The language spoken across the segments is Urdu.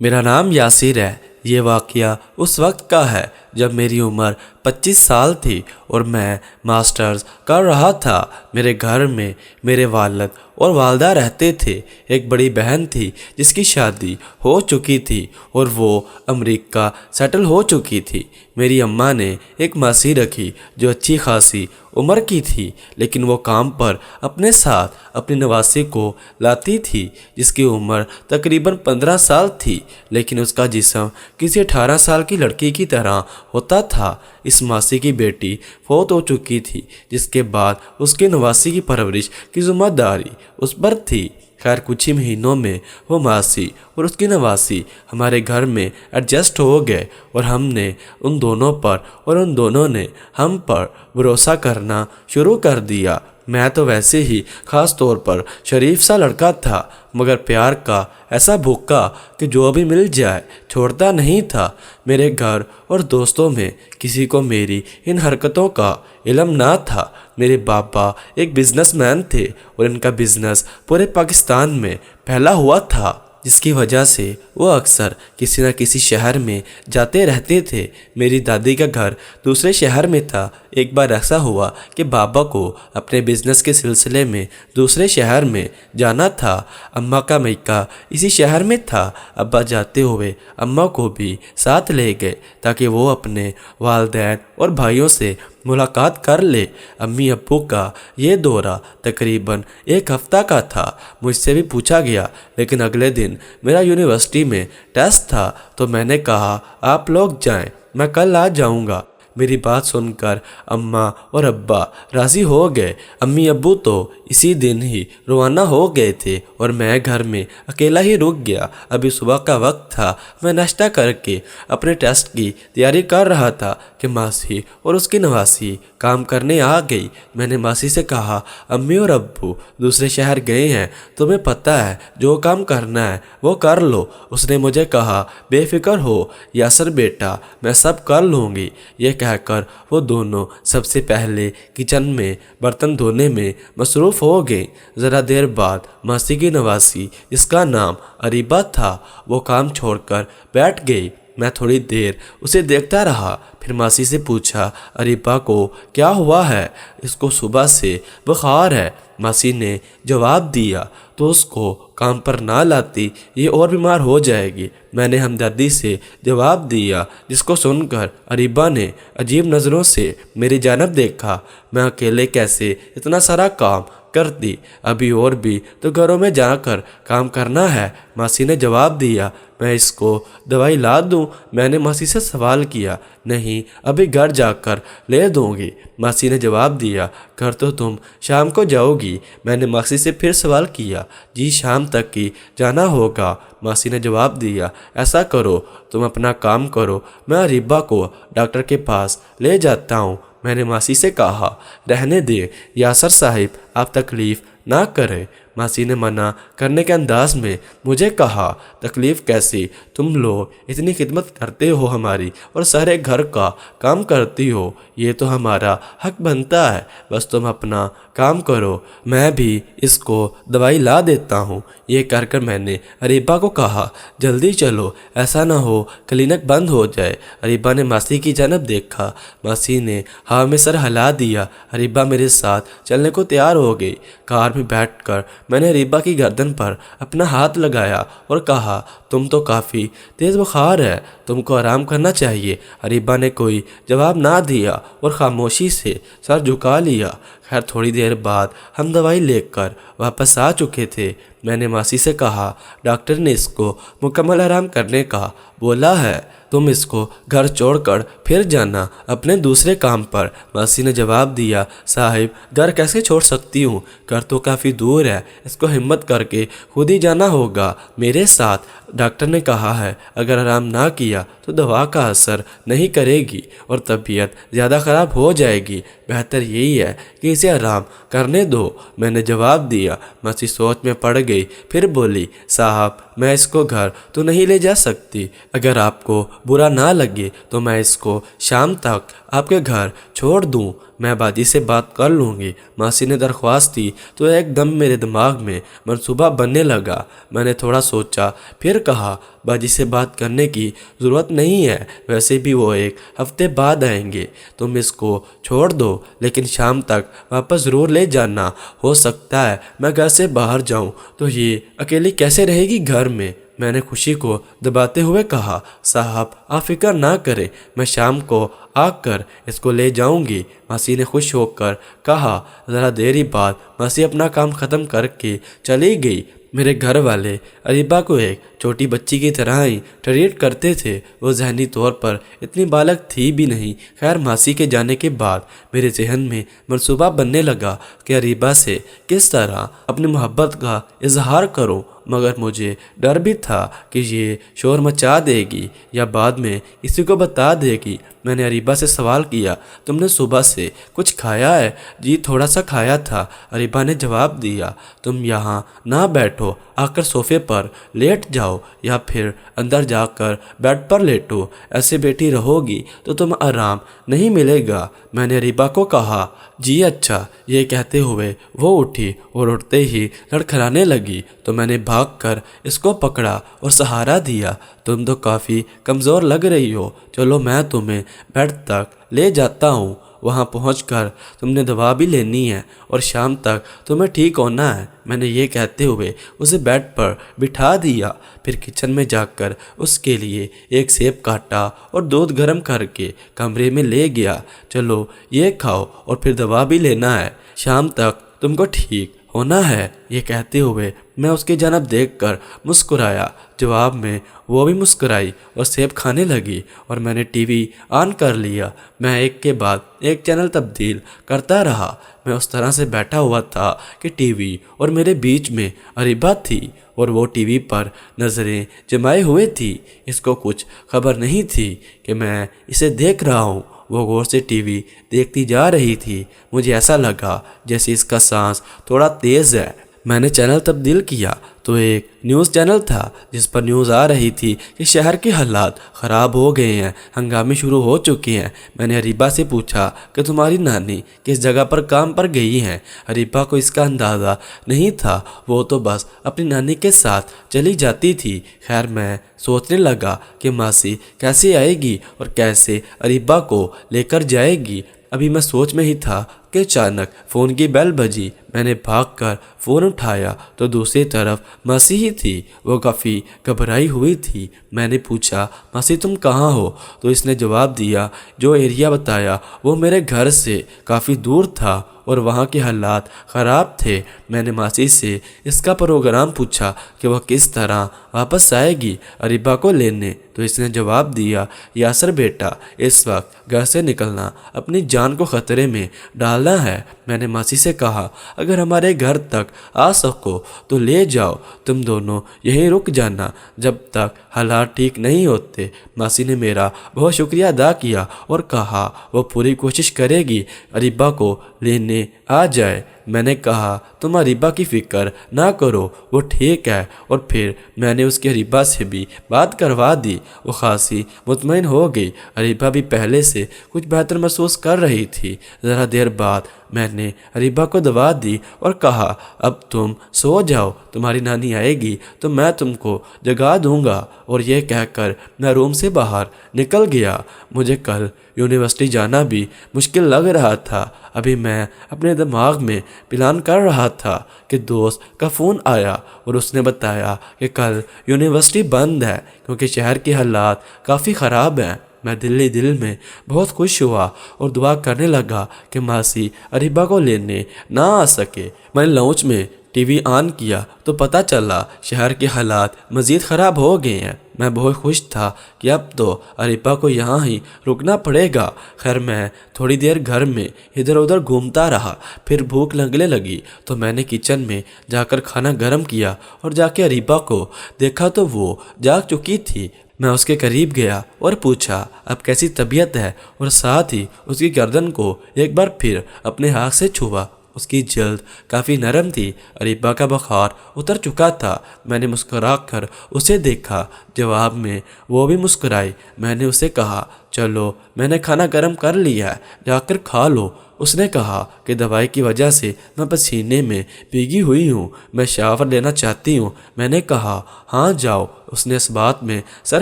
میرا نام یاسر ہے۔ یہ واقعہ اس وقت کا ہے جب میری عمر 25 سال تھی اور میں ماسٹرز کر رہا تھا۔ میرے گھر میں میرے والد اور والدہ رہتے تھے۔ ایک بڑی بہن تھی جس کی شادی ہو چکی تھی اور وہ امریکہ سیٹل ہو چکی تھی۔ میری اماں نے ایک ماسی رکھی جو اچھی خاصی عمر کی تھی، لیکن وہ کام پر اپنے ساتھ اپنی نواسی کو لاتی تھی جس کی عمر تقریباً 15 سال تھی، لیکن اس کا جسم کسی 18 سال کی لڑکی کی طرح ہوتا تھا۔ اس ماسی کی بیٹی فوت ہو چکی تھی، جس کے بعد اس کی نواسی کی پرورش کی ذمہ داری اس پر تھی۔ خیر کچھ ہی مہینوں میں وہ ماسی اور اس کی نواسی ہمارے گھر میں ایڈجسٹ ہو گئے اور ہم نے ان دونوں پر اور ان دونوں نے ہم پر بھروسہ کرنا شروع کر دیا۔ میں تو ویسے ہی خاص طور پر شریف سا لڑکا تھا، مگر پیار کا ایسا بھوکا کہ جو بھی مل جائے چھوڑتا نہیں تھا۔ میرے گھر اور دوستوں میں کسی کو میری ان حرکتوں کا علم نہ تھا۔ میرے باپا ایک بزنس مین تھے اور ان کا بزنس پورے پاکستان میں پھیلا ہوا تھا، جس کی وجہ سے وہ اکثر کسی نہ کسی شہر میں جاتے رہتے تھے۔ میری دادی کا گھر دوسرے شہر میں تھا۔ ایک بار ایسا ہوا کہ بابا کو اپنے بزنس کے سلسلے میں دوسرے شہر میں جانا تھا۔ اماں کا میکہ اسی شہر میں تھا۔ ابا جاتے ہوئے اماں کو بھی ساتھ لے گئے تاکہ وہ اپنے والدین اور بھائیوں سے ملاقات کر لے۔ امی ابو کا یہ دورہ تقریباً ایک ہفتہ کا تھا۔ مجھ سے بھی پوچھا گیا، لیکن اگلے دن میرا یونیورسٹی میں ٹیسٹ تھا تو میں نے کہا آپ لوگ جائیں، میں کل آ جاؤں گا۔ میری بات سن کر اماں اور ابا راضی ہو گئے۔ امی ابو تو اسی دن ہی روانہ ہو گئے تھے اور میں گھر میں اکیلا ہی رک گیا۔ ابھی صبح کا وقت تھا۔ میں ناشتہ کر کے اپنے ٹیسٹ کی تیاری کر رہا تھا کہ ماسی اور اس کی نواسی کام کرنے آ گئی۔ میں نے ماسی سے کہا امی اور ابو دوسرے شہر گئے ہیں، تمہیں پتہ ہے جو کام کرنا ہے وہ کر لو۔ اس نے مجھے کہا بے فکر ہو یاسر بیٹا، میں سب کر لوں گی۔ یہ کہہ کر وہ دونوں سب سے پہلے کچن میں برتن دھونے میں مصروف ہو گئے۔ ذرا دیر بعد ماسی کی نواسی جس کا نام اریبہ تھا وہ کام چھوڑ کر بیٹھ گئی۔ میں تھوڑی دیر اسے دیکھتا رہا، پھر ماسی سے پوچھا اریبہ کو کیا ہوا ہے؟ اس کو صبح سے بخار ہے، ماسی نے جواب دیا۔ تو اس کو کام پر نہ لاتی، یہ اور بیمار ہو جائے گی، میں نے ہمدردی سے جواب دیا، جس کو سن کر اریبہ نے عجیب نظروں سے میری جانب دیکھا۔ میں اکیلے کیسے اتنا سارا کام کرتی؟ ابھی اور بھی تو گھروں میں جا کر کام کرنا ہے، ماسی نے جواب دیا۔ میں اس کو دوائی لا دوں؟ میں نے ماسی سے سوال کیا۔ نہیں، ابھی گھر جا کر لے دوں گی، ماسی نے جواب دیا۔ گھر تو تم شام کو جاؤ گی؟ میں نے ماسی سے پھر سوال کیا۔ جی شام تک ہی جانا ہوگا، ماسی نے جواب دیا۔ ایسا کرو تم اپنا کام کرو، میں اریبہ کو ڈاکٹر کے پاس لے جاتا ہوں، میں نے ماسی سے کہا۔ رہنے دیں یاسر صاحب، آپ تکلیف نہ کریں، ماسی نے منع کرنے کے انداز میں مجھے کہا۔ تکلیف کیسی؟ تم لوگ اتنی خدمت کرتے ہو ہماری اور سارے گھر کا کام کرتی ہو، یہ تو ہمارا حق بنتا ہے، بس تم اپنا کام کرو، میں بھی اس کو دوائی لا دیتا ہوں۔ یہ کر کر میں نے اریبہ کو کہا جلدی چلو، ایسا نہ ہو کلینک بند ہو جائے۔ اریبہ نے ماسی کی جانب دیکھا، ماسی نے ہاں میں سر ہلا دیا۔ اریبہ میرے ساتھ چلنے کو تیار ہو گئی۔ کار میں بیٹھ کر میں نے اریبہ کی گردن پر اپنا ہاتھ لگایا اور کہا تم تو کافی تیز بخار ہے، تم کو آرام کرنا چاہیے۔ اریبہ نے کوئی جواب نہ دیا اور خاموشی سے سر جھکا لیا۔ خیر تھوڑی دیر بعد ہم دوائی لے کر واپس آ چکے تھے۔ میں نے ماسی سے کہا ڈاکٹر نے اس کو مکمل آرام کرنے کا بولا ہے، تم اس کو گھر چھوڑ کر پھر جانا اپنے دوسرے کام پر۔ ماسی نے جواب دیا صاحب گھر کیسے چھوڑ سکتی ہوں، گھر تو کافی دور ہے، اس کو ہمت کر کے خود ہی جانا ہوگا میرے ساتھ۔ ڈاکٹر نے کہا ہے اگر آرام نہ کیا تو دوا کا اثر نہیں کرے گی اور طبیعت زیادہ خراب ہو جائے گی، بہتر یہی ہے کہ اسے آرام کرنے دو، میں نے جواب دیا۔ ماسی سوچ میں پڑ گئی، پھر بولی صاحب میں اس کو گھر تو نہیں لے جا سکتی، اگر آپ کو برا نہ لگے تو میں اس کو شام تک آپ کے گھر چھوڑ دوں، میں باجی سے بات کر لوں گی۔ ماسی نے درخواست دی تو ایک دم میرے دماغ میں منصوبہ بننے لگا۔ میں نے تھوڑا سوچا، پھر کہا باجی سے بات کرنے کی ضرورت نہیں ہے، ویسے بھی وہ 1 ہفتے بعد آئیں گے، تم اس کو چھوڑ دو لیکن شام تک واپس ضرور لے جانا۔ ہو سکتا ہے میں گھر سے باہر جاؤں تو یہ اکیلی کیسے رہے گی گھر میں؟ میں نے خوشی کو دباتے ہوئے کہا، صاحب آپ فکر نہ کریں، میں شام کو آ کر اس کو لے جاؤں گی۔ ماسی نے خوش ہو کر کہا۔ ذرا دیری بعد ماسی اپنا کام ختم کر کے چلی گئی۔ میرے گھر والے اریبہ کو ایک چھوٹی بچی کی طرح ہی ٹریٹ کرتے تھے، وہ ذہنی طور پر اتنی بالغ تھی بھی نہیں۔ خیر، ماسی کے جانے کے بعد میرے ذہن میں منصوبہ بننے لگا کہ اریبہ سے کس طرح اپنی محبت کا اظہار کروں، مگر مجھے ڈر بھی تھا کہ یہ شور مچا دے گی یا بعد میں کسی کو بتا دے گی۔ میں نے اریبہ سے سوال کیا، تم نے صبح سے کچھ کھایا ہے؟ جی تھوڑا سا کھایا تھا، اریبہ نے جواب دیا۔ تم یہاں نہ بیٹھو، آ کر صوفے پر لیٹ جاؤ یا پھر اندر جا کر بیڈ پر لیٹو، ایسے بیٹھی رہو گی تو تم آرام نہیں ملے گا، میں نے اریبہ کو کہا۔ جی اچھا، یہ کہتے ہوئے وہ اٹھی اور اٹھتے ہی لڑکھڑانے لگی تو میں نے بھاگ کر اس کو پکڑا اور سہارا دیا۔ تم تو کافی کمزور لگ رہی ہو، چلو میں تمہیں بیڈ تک لے جاتا ہوں، وہاں پہنچ کر تم نے دوا بھی لینی ہے اور شام تک تمہیں ٹھیک ہونا ہے۔ میں نے یہ کہتے ہوئے اسے بیڈ پر بٹھا دیا، پھر کچن میں جا کر اس کے لیے ایک سیب کاٹا اور دودھ گرم کر کے کمرے میں لے گیا۔ چلو یہ کھاؤ اور پھر دوا بھی لینا ہے، شام تک تم کو ٹھیک ہونا ہے۔ یہ کہتے ہوئے میں اس کی جانب دیکھ کر مسکرایا، جواب میں وہ بھی مسکرائی اور سیب کھانے لگی اور میں نے ٹی وی آن کر لیا۔ میں ایک کے بعد ایک چینل تبدیل کرتا رہا۔ میں اس طرح سے بیٹھا ہوا تھا کہ ٹی وی اور میرے بیچ میں اریبہ تھی اور وہ ٹی وی پر نظریں جمائے ہوئے تھی۔ اس کو کچھ خبر نہیں تھی کہ میں اسے دیکھ رہا ہوں۔ وہ غور سے ٹی وی دیکھتی جا رہی تھی۔ مجھے ایسا لگا جیسے اس کا سانس تھوڑا تیز ہے۔ میں نے چینل تبدیل کیا تو ایک نیوز چینل تھا جس پر نیوز آ رہی تھی کہ شہر کے حالات خراب ہو گئے ہیں، ہنگامے شروع ہو چکے ہیں۔ میں نے اریبہ سے پوچھا کہ تمہاری نانی کس جگہ پر کام پر گئی ہیں؟ اریبہ کو اس کا اندازہ نہیں تھا، وہ تو بس اپنی نانی کے ساتھ چلی جاتی تھی۔ خیر، میں سوچنے لگا کہ ماسی کیسے آئے گی اور کیسے اریبہ کو لے کر جائے گی۔ ابھی میں سوچ میں ہی تھا کہ اچانک فون کی بیل بجی۔ میں نے بھاگ کر فون اٹھایا تو دوسری طرف ماسی ہی تھی، وہ کافی گھبرائی ہوئی تھی۔ میں نے پوچھا، ماسی تم کہاں ہو؟ تو اس نے جواب دیا، جو ایریا بتایا وہ میرے گھر سے کافی دور تھا اور وہاں کے حالات خراب تھے۔ میں نے ماسی سے اس کا پروگرام پوچھا کہ وہ کس طرح واپس آئے گی اریبہ کو لینے، تو اس نے جواب دیا، یاسر بیٹا اس وقت گھر سے نکلنا اپنی جان کو خطرے میں ڈالنا ہے۔ میں نے ماسی سے کہا، اگر ہمارے گھر تک آ سکو تو لے جاؤ، تم دونوں یہیں رک جانا جب تک حالات ٹھیک نہیں ہوتے۔ ماسی نے میرا بہت شکریہ ادا کیا اور کہا وہ پوری کوشش کرے گی اریبہ کو لینے آ جائے۔ میں نے کہا، تم اریبہ کی فکر نہ کرو، وہ ٹھیک ہے، اور پھر میں نے اس کی اریبہ سے بھی بات کروا دی۔ وہ خاصی مطمئن ہو گئی، اریبہ بھی پہلے سے کچھ بہتر محسوس کر رہی تھی۔ ذرا دیر بعد میں نے اریبہ کو دوا دی اور کہا، اب تم سو جاؤ، تمہاری نانی آئے گی تو میں تم کو جگا دوں گا، اور یہ کہہ کر میں روم سے باہر نکل گیا۔ مجھے کل یونیورسٹی جانا بھی مشکل لگ رہا تھا۔ ابھی میں اپنے دماغ میں پلان کر رہا تھا کہ دوست کا فون آیا اور اس نے بتایا کہ کل یونیورسٹی بند ہے کیونکہ شہر کے حالات کافی خراب ہیں۔ میں دل میں بہت خوش ہوا اور دعا کرنے لگا کہ ماسی اریبہ کو لینے نہ آ سکے۔ میں نے لاؤنج میں ٹی وی آن کیا تو پتہ چلا شہر کے حالات مزید خراب ہو گئے ہیں۔ میں بہت خوش تھا کہ اب تو اریبہ کو یہاں ہی رکنا پڑے گا۔ خیر، میں تھوڑی دیر گھر میں ادھر ادھر گھومتا رہا، پھر بھوک لگنے لگی تو میں نے کچن میں جا کر کھانا گرم کیا اور جا کے اریبہ کو دیکھا تو وہ جاگ چکی تھی۔ میں اس کے قریب گیا اور پوچھا، اب کیسی طبیعت ہے، اور ساتھ ہی اس کی گردن کو ایک بار پھر اپنے ہاتھ سے چھوا اس کی جلد کافی نرم تھی۔ اریبہ کا بخار اتر چکا تھا۔ میں نے مسکرا کر اسے دیکھا، جواب میں وہ بھی مسکرائی۔ میں نے اسے کہا، چلو میں نے کھانا گرم کر لیا ہے، جا کر کھا لو۔ اس نے کہا کہ دوائی کی وجہ سے میں پسینے میں بھیگی ہوئی ہوں، میں شاور لینا چاہتی ہوں۔ میں نے کہا، ہاں جاؤ۔ اس نے اس بات میں سر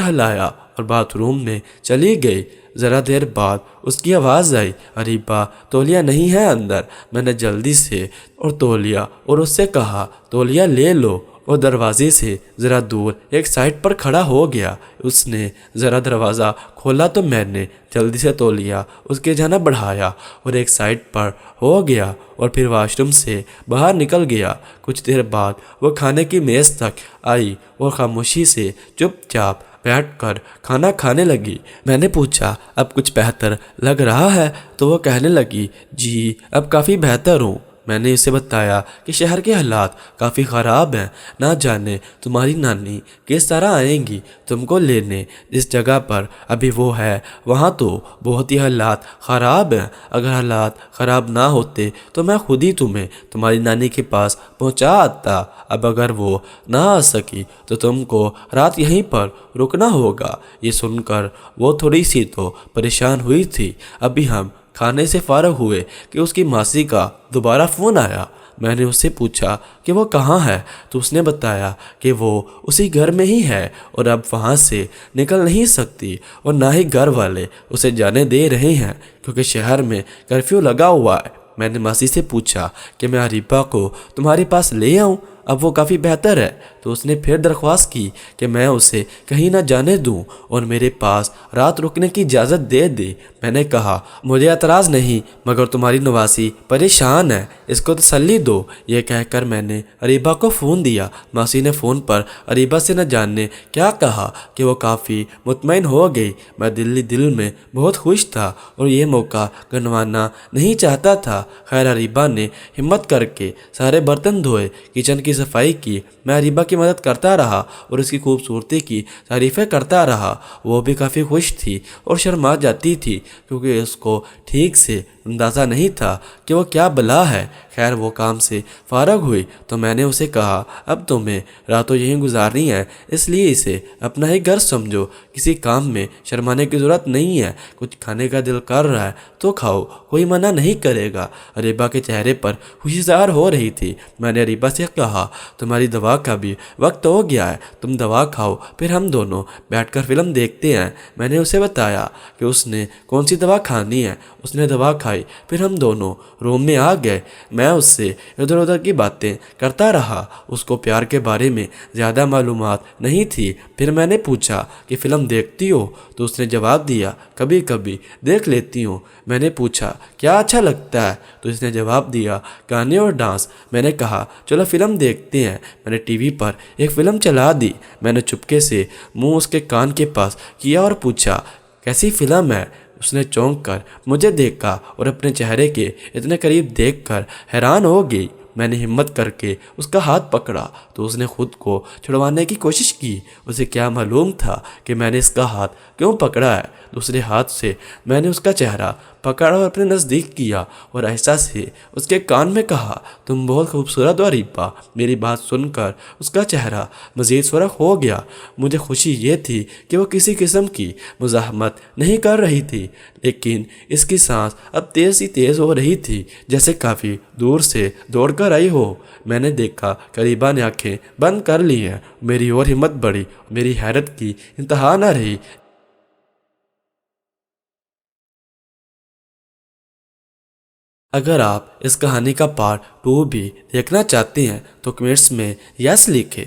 ہلایا اور باتھ روم میں چلی گئی۔ ذرا دیر بعد اس کی آواز آئی، اریبہ تولیہ نہیں ہے اندر؟ میں نے جلدی سے اور تولیہ اور اس سے کہا، تولیہ لے لو، اور دروازے سے ذرا دور ایک سائڈ پر کھڑا ہو گیا۔ اس نے ذرا دروازہ کھولا تو میں نے جلدی سے تولیہ اس کے جانب بڑھایا اور ایک سائڈ پر ہو گیا اور پھر واش روم سے باہر نکل گیا۔ کچھ دیر بعد وہ کھانے کی میز تک آئی اور خاموشی سے چپ چاپ بیٹھ کر کھانا کھانے لگی۔ میں نے پوچھا، اب کچھ بہتر لگ رہا ہے؟ تو وہ کہنے لگی، جی اب کافی بہتر ہوں۔ میں نے اسے بتایا کہ شہر کے حالات کافی خراب ہیں، نہ جانے تمہاری نانی کس طرح آئیں گی تم کو لینے۔ جس جگہ پر ابھی وہ ہے وہاں تو بہت ہی حالات خراب ہیں۔ اگر حالات خراب نہ ہوتے تو میں خود ہی تمہیں تمہاری نانی کے پاس پہنچا آتا۔ اب اگر وہ نہ آ سکی تو تم کو رات یہیں پر رکنا ہوگا۔ یہ سن کر وہ تھوڑی سی تو پریشان ہوئی تھی۔ ابھی ہم کھانے سے فارغ ہوئے کہ اس کی ماسی کا دوبارہ فون آیا۔ میں نے اس سے پوچھا کہ وہ کہاں ہے، تو اس نے بتایا کہ وہ اسی گھر میں ہی ہے اور اب وہاں سے نکل نہیں سکتی اور نہ ہی گھر والے اسے جانے دے رہے ہیں کیونکہ شہر میں کرفیو لگا ہوا ہے۔ میں نے ماسی سے پوچھا کہ میں اریبہ کو تمہارے پاس لے آؤں، اب وہ کافی بہتر ہے؟ تو اس نے پھر درخواست کی کہ میں اسے کہیں نہ جانے دوں اور میرے پاس رات رکنے کی اجازت دے دے۔ میں نے کہا، مجھے اعتراض نہیں، مگر تمہاری نواسی پریشان ہے، اس کو تسلی دو۔ یہ کہہ کر میں نے اریبہ کو فون دیا۔ ماسی نے فون پر اریبہ سے نہ جاننے کیا کہا کہ وہ کافی مطمئن ہو گئی۔ میں دل میں بہت خوش تھا اور یہ موقع گنوانا نہیں چاہتا تھا۔ خیر اریبہ نے ہمت کر کے سارے برتن دھوئے، کچن کی صفائی کی۔ میں اریبہ کی مدد کرتا رہا اور اس کی خوبصورتی کی تعریفیں کرتا رہا۔ وہ بھی کافی خوش تھی اور شرما جاتی تھی کیونکہ اس کو ٹھیک سے اندازہ نہیں تھا کہ وہ کیا بلا ہے۔ خیر وہ کام سے فارغ ہوئی تو میں نے اسے کہا، اب تمہیں راتوں یہیں گزارنی ہے، اس لیے اسے اپنا ہی گھر سمجھو، کسی کام میں شرمانے کی ضرورت نہیں ہے۔ کچھ کھانے کا دل کر رہا ہے تو کھاؤ، کوئی منع نہیں کرے گا۔ اریبہ کے چہرے پر خوشی ظاہر ہو رہی تھی۔ میں نے اریبہ سے کہا، تمہاری دوا کا بھی وقت ہو گیا ہے، تم دوا کھاؤ، پھر ہم دونوں بیٹھ کر فلم دیکھتے ہیں۔ میں نے اسے بتایا کہ اس نے کون سی دوا کھانی ہے۔ اس نے دوا کھائی، پھر ہم دونوں روم میں آ گئے۔ میں اس سے ادھر ادھر کی باتیں کرتا رہا، اس کو پیار کے بارے میں زیادہ معلومات نہیں تھی۔ پھر میں نے پوچھا کہ فلم دیکھتی ہو؟ تو اس نے جواب دیا، کبھی کبھی دیکھ لیتی ہوں۔ میں نے پوچھا، کیا اچھا لگتا ہے؟ تو اس نے جواب دیا، گانے اور ڈانس۔ میں نے کہا، چلو فلم دیکھتے ہیں۔ میں نے ٹی وی پر ایک فلم چلا دی۔ میں نے چپکے سے منہ اس کے کان کے پاس کیا اور پوچھا، کیسی فلم ہے؟ اس نے چونک کر مجھے دیکھا اور اپنے چہرے کے اتنے قریب دیکھ کر حیران ہو گئی۔ میں نے ہمت کر کے اس کا ہاتھ پکڑا تو اس نے خود کو چھڑوانے کی کوشش کی۔ اسے کیا معلوم تھا کہ میں نے اس کا ہاتھ کیوں پکڑا ہے۔ دوسرے ہاتھ سے میں نے اس کا چہرہ پکڑا اور اپنے نزدیک کیا اور ایسا سے اس کے کان میں کہا، تم بہت خوبصورت ہو اریبہ۔ میری بات سن کر اس کا چہرہ مزید سرخ ہو گیا۔ مجھے خوشی یہ تھی کہ وہ کسی قسم کی مزاحمت نہیں کر رہی تھی، لیکن اس کی سانس اب تیز ہی تیز ہو رہی تھی، جیسے کافی دور سے دوڑ کر آئی ہو۔ میں نے دیکھا کہ اریبہ نے آنکھیں بند کر لی ہیں۔ میری اور ہمت بڑھی، میری حیرت کی انتہا نہ رہی۔ اگر آپ اس کہانی کا پارٹ 2 بھی دیکھنا چاہتے ہیں تو کمنٹس میں یس لکھیں۔